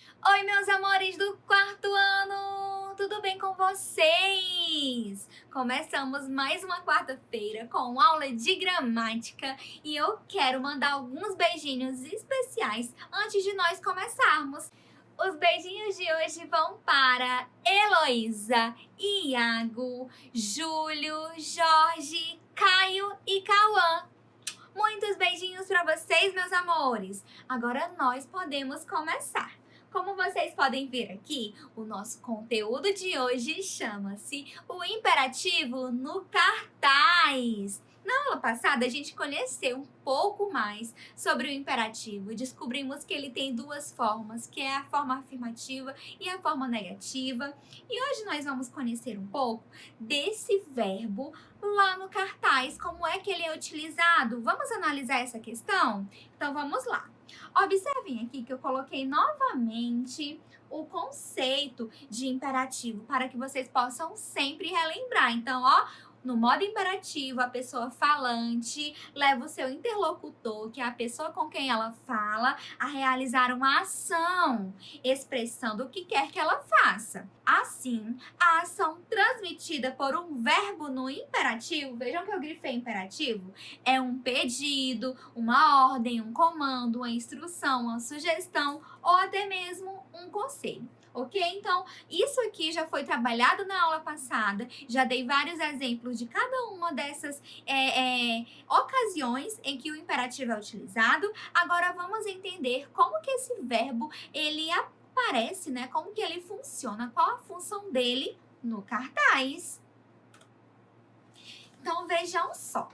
Oi, meus amores do quarto ano! Tudo bem com vocês? Começamos mais uma quarta-feira com aula de gramática e eu quero mandar alguns beijinhos especiais antes de nós começarmos. Os beijinhos de hoje vão para Heloísa, Iago, Júlio, Jorge, Caio e Cauã. Muitos beijinhos para vocês, meus amores! Agora nós podemos começar. Como vocês podem ver aqui, o nosso conteúdo de hoje chama-se O Imperativo no Cartaz. Na aula passada, a gente conheceu um pouco mais sobre o imperativo e descobrimos que ele tem duas formas, que é a forma afirmativa e a forma negativa. E hoje nós vamos conhecer um pouco desse verbo lá no cartaz, como é que ele é utilizado. Vamos analisar essa questão? Então vamos lá. Observem aqui que eu coloquei novamente o conceito de imperativo para que vocês possam sempre relembrar. Então, no modo imperativo, a pessoa falante leva o seu interlocutor, que é a pessoa com quem ela fala, a realizar uma ação, expressando o que quer que ela faça. Assim, a ação transmitida por um verbo no imperativo, vejam que eu grifei imperativo, é um pedido, uma ordem, um comando, uma instrução, uma sugestão ou até mesmo um conselho. Ok? Então, isso aqui já foi trabalhado na aula passada, já dei vários exemplos de cada uma dessas ocasiões em que o imperativo é utilizado. Agora vamos entender como que esse verbo, ele aparece, né? Como que ele funciona, qual a função dele no cartaz. Então, vejam só.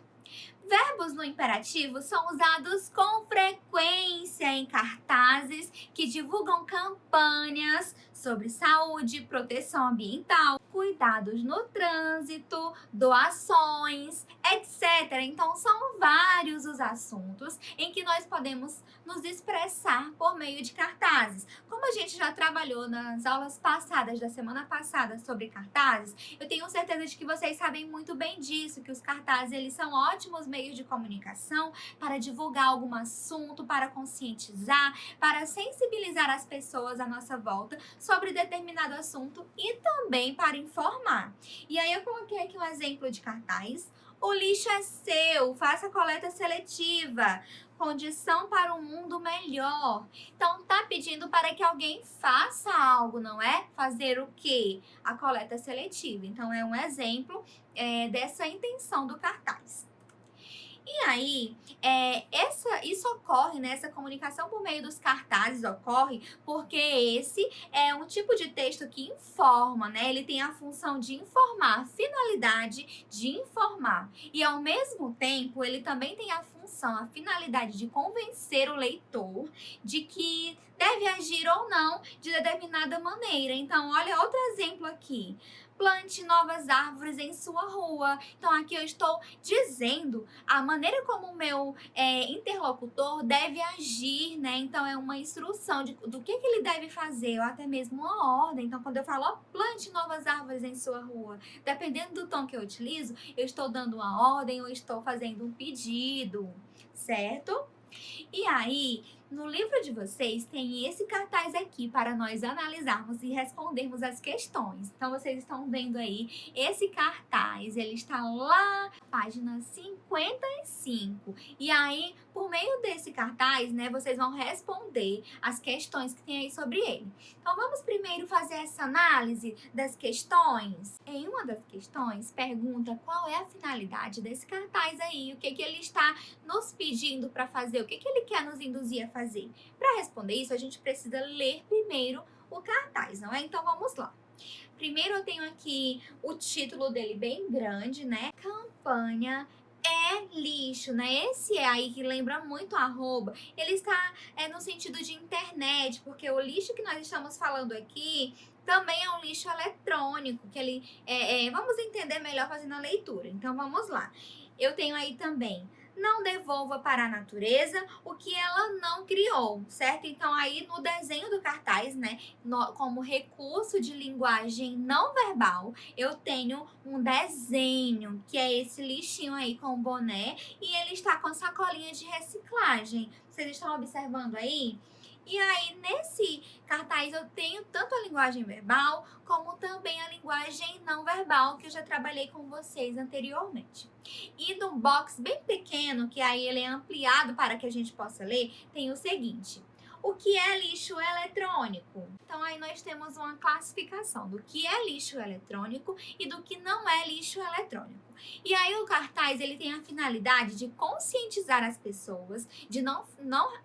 Verbos no imperativo são usados com frequência em cartazes que divulgam campanhas sobre saúde, proteção ambiental, cuidados no trânsito, doações, etc. Então, são vários os assuntos em que nós podemos nos expressar por meio de cartazes. Como a gente já trabalhou nas aulas passadas, da semana passada, sobre cartazes, eu tenho certeza de que vocês sabem muito bem disso, que os cartazes eles são ótimos meios de comunicação para divulgar algum assunto, para conscientizar, para sensibilizar as pessoas à nossa volta sobre determinado assunto e também para informar. E aí eu coloquei aqui um exemplo de cartaz. O lixo é seu, faça coleta seletiva. Condição para um mundo melhor. Então, tá pedindo para que alguém faça algo, não é? Fazer o quê? A coleta seletiva. Então, é um exemplo dessa intenção do cartaz. E aí, isso ocorre, né? Essa comunicação por meio dos cartazes ocorre porque esse é um tipo de texto que informa, né? Ele tem a função de informar, a finalidade de informar. E ao mesmo tempo, ele também tem a função, a finalidade de convencer o leitor de que deve agir ou não de determinada maneira. Então, olha outro exemplo aqui. Plante novas árvores em sua rua. Então, aqui eu estou dizendo a maneira como o meu interlocutor deve agir, né? Então, é uma instrução do que ele deve fazer, ou até mesmo uma ordem. Então, quando eu falo, plante novas árvores em sua rua, dependendo do tom que eu utilizo, eu estou dando uma ordem ou estou fazendo um pedido, certo? E aí, no livro de vocês tem esse cartaz aqui para nós analisarmos e respondermos as questões. Então, vocês estão vendo aí esse cartaz, ele está lá, página 55. E aí, por meio desse cartaz, né, vocês vão responder as questões que tem aí sobre ele. Então, vamos primeiro fazer essa análise das questões. Em uma das questões, pergunta qual é a finalidade desse cartaz aí, o que ele está nos pedindo para fazer, o que ele quer nos induzir a fazer. Para responder isso, a gente precisa ler primeiro o cartaz, não é? Então, vamos lá. Primeiro, eu tenho aqui o título dele bem grande, né? Campanha é lixo, né? Esse é aí que lembra muito arroba. Ele está no sentido de internet, porque o lixo que nós estamos falando aqui também é um lixo eletrônico, que ele vamos entender melhor fazendo a leitura. Então, vamos lá. Eu tenho aí também não devolva para a natureza o que ela não criou, certo? Então, aí no desenho do cartaz, né, como recurso de linguagem não verbal, eu tenho um desenho, que é esse lixinho aí com o boné, e ele está com sacolinha de reciclagem. Vocês estão observando aí? E aí, nesse cartaz, eu tenho tanto a linguagem verbal, como também a linguagem não verbal, que eu já trabalhei com vocês anteriormente. E no box bem pequeno, que aí ele é ampliado para que a gente possa ler, tem o seguinte: o que é lixo eletrônico? Então aí nós temos uma classificação do que é lixo eletrônico e do que não é lixo eletrônico. E aí o cartaz ele tem a finalidade de conscientizar as pessoas de não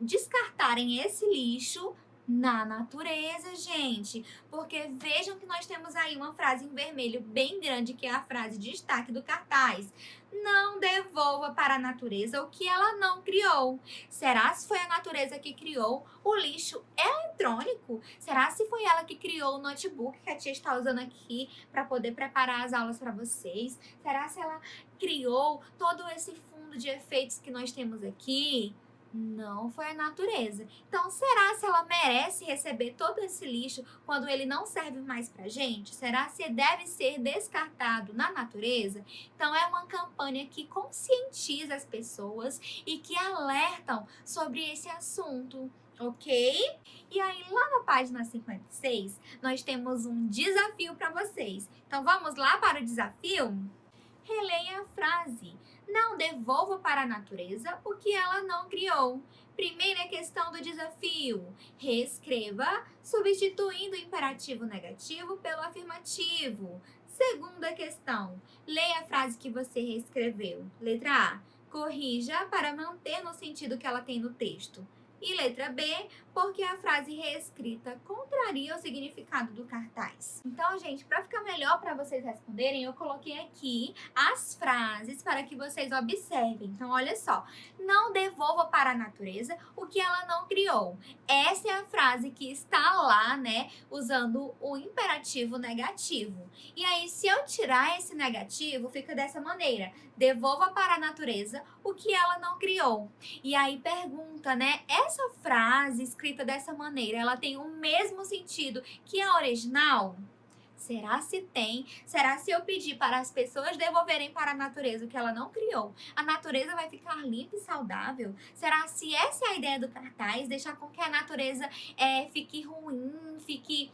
descartarem esse lixo na natureza, gente. Porque vejam que nós temos aí uma frase em vermelho bem grande, que é a frase de destaque do cartaz. Não devolva para a natureza o que ela não criou. Será se foi a natureza que criou o lixo eletrônico? Será se foi ela que criou o notebook que a tia está usando aqui para poder preparar as aulas para vocês? Será se ela criou todo esse fundo de efeitos que nós temos aqui? Não foi a natureza. Então, será se ela merece receber todo esse lixo quando ele não serve mais pra gente? Será se deve ser descartado na natureza? Então, é uma campanha que conscientiza as pessoas e que alertam sobre esse assunto, ok? E aí, lá na página 56, nós temos um desafio para vocês. Então, vamos lá para o desafio? Releia a frase. Não devolva para a natureza o que ela não criou. Primeira questão do desafio. Reescreva, substituindo o imperativo negativo pelo afirmativo. Segunda questão. Leia a frase que você reescreveu. Letra A. Corrija para manter no sentido que ela tem no texto. E letra B, porque a frase reescrita contraria o significado do cartaz. Então, gente, para ficar melhor para vocês responderem, eu coloquei aqui as frases para que vocês observem. Então, olha só. Não devolva para a natureza o que ela não criou. Essa é a frase que está lá, né, usando o imperativo negativo. E aí, se eu tirar esse negativo, fica dessa maneira. Devolva para a natureza o que ela não criou. E aí pergunta, né? Essa frase escrita dessa maneira, ela tem o mesmo sentido que a original? Será se tem? Será se eu pedir para as pessoas devolverem para a natureza o que ela não criou? A natureza vai ficar limpa e saudável? Será se essa é a ideia do cartaz? Deixar com que a natureza fique ruim, fique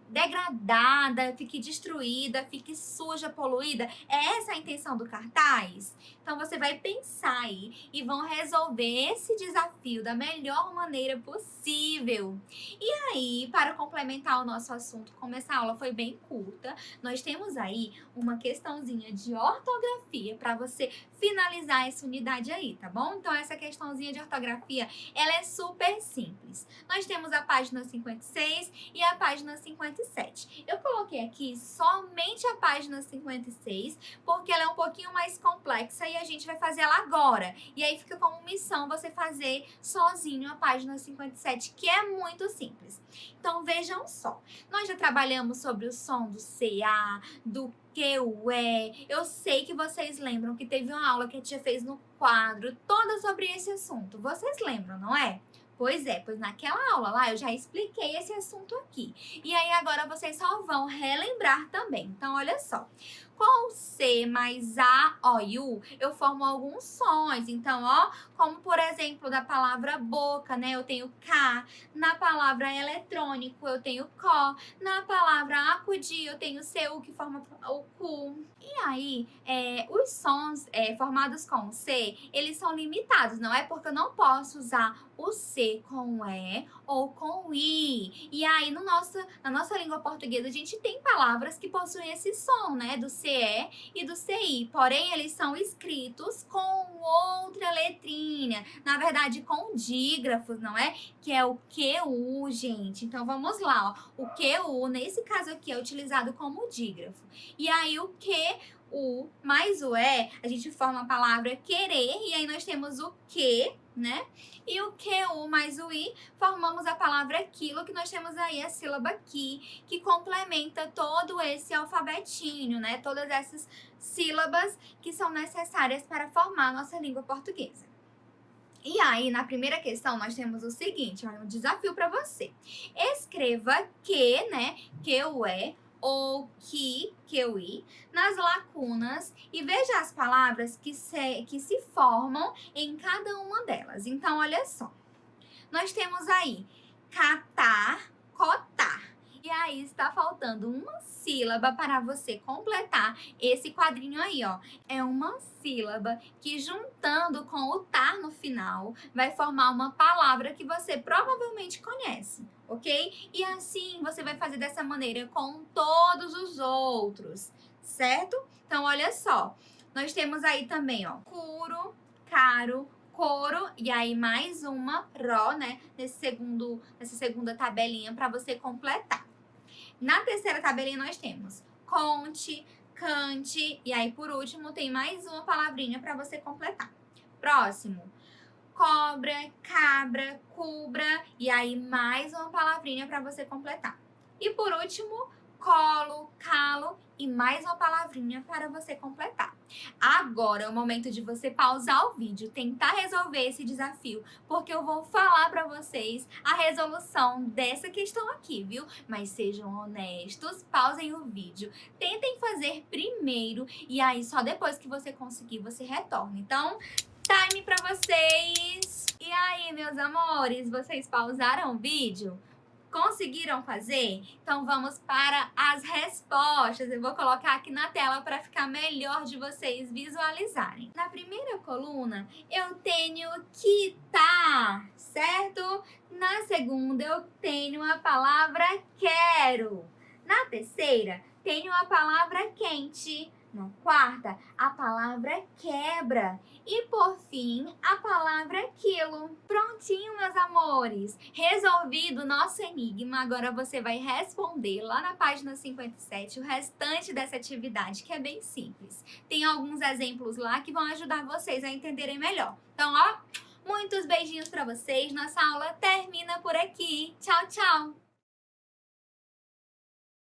degradada, fique destruída, fique suja, poluída? É essa a intenção do cartaz? Então você vai pensar aí e vão resolver esse desafio da melhor maneira possível. E aí, para complementar o nosso assunto, como essa aula foi bem curta, nós temos aí uma questãozinha de ortografia para você finalizar essa unidade aí, tá bom? Então essa questãozinha de ortografia, ela é super simples. Nós temos a página 56 e a página 57. Eu coloquei aqui somente a página 56, porque ela é um pouquinho mais complexa e a gente vai fazer ela agora. E aí fica como missão você fazer sozinho a página 57, que é muito simples. Então vejam só, nós já trabalhamos sobre o som do CA, do que o é. Eu sei que vocês lembram que teve uma aula que a tia fez no quadro toda sobre esse assunto. Vocês lembram, não é? Pois é, pois naquela aula lá eu já expliquei esse assunto aqui. E aí agora vocês só vão relembrar também. Então olha só. Com C mais A, O e U, eu formo alguns sons. Então, ó, como por exemplo, da palavra boca, né? Eu tenho K. Na palavra eletrônico, eu tenho CO. Na palavra acudir, eu tenho CU, que forma o CU. E aí, os sons formados com C, eles são limitados, não é? Porque eu não posso usar o C com o E ou com o I. E aí, na nossa língua portuguesa, a gente tem palavras que possuem esse som, né? Do CE e do CI. Porém, eles são escritos com outra letrinha. Na verdade, com dígrafos, não é? Que é o QU, gente. Então, vamos lá, ó. O QU, nesse caso aqui, é utilizado como dígrafo. E aí, o QU mais o E, a gente forma a palavra querer. E aí, nós temos o que, né? E o QU mais o I, formamos a palavra quilo, que nós temos aí a sílaba qui, que complementa todo esse alfabetinho, né? Todas essas sílabas que são necessárias para formar a nossa língua portuguesa. E aí, na primeira questão, nós temos o seguinte, ó, um desafio para você. Escreva que, né? Que o é, ou que eu i, nas lacunas e veja as palavras que se formam em cada uma delas. Então, olha só. Nós temos aí catar, cotar. E aí está faltando uma sílaba para você completar esse quadrinho aí, ó. É uma sílaba que, juntando com o tar no final, vai formar uma palavra que você provavelmente conhece, ok? E assim você vai fazer dessa maneira com todos os outros, certo? Então, olha só. Nós temos aí também, ó, curo, caro, coro, e aí mais uma ró, né? Nessa segunda tabelinha para você completar. Na terceira tabelinha nós temos conte, cante, e aí por último tem mais uma palavrinha para você completar. Próximo, cobra, cabra, cubra, e aí mais uma palavrinha para você completar. E por último, colo, calo e mais uma palavrinha para você completar. Agora é o momento de você pausar o vídeo, tentar resolver esse desafio, porque eu vou falar para vocês a resolução dessa questão aqui, viu? Mas sejam honestos, pausem o vídeo, tentem fazer primeiro e aí só depois que você conseguir você retorna. Então, time para vocês! E aí, meus amores, vocês pausaram o vídeo? Conseguiram fazer? Então vamos para as respostas. Eu vou colocar aqui na tela para ficar melhor de vocês visualizarem. Na primeira coluna eu tenho quitar, certo? Na segunda eu tenho a palavra quero. Na terceira tenho a palavra quente. Na quarta, a palavra quebra. E por fim, a palavra quilo. Prontinho, meus amores. Resolvido o nosso enigma. Agora você vai responder lá na página 57 o restante dessa atividade, que é bem simples. Tem alguns exemplos lá que vão ajudar vocês a entenderem melhor. Então, ó, muitos beijinhos para vocês. Nossa aula termina por aqui. Tchau, tchau!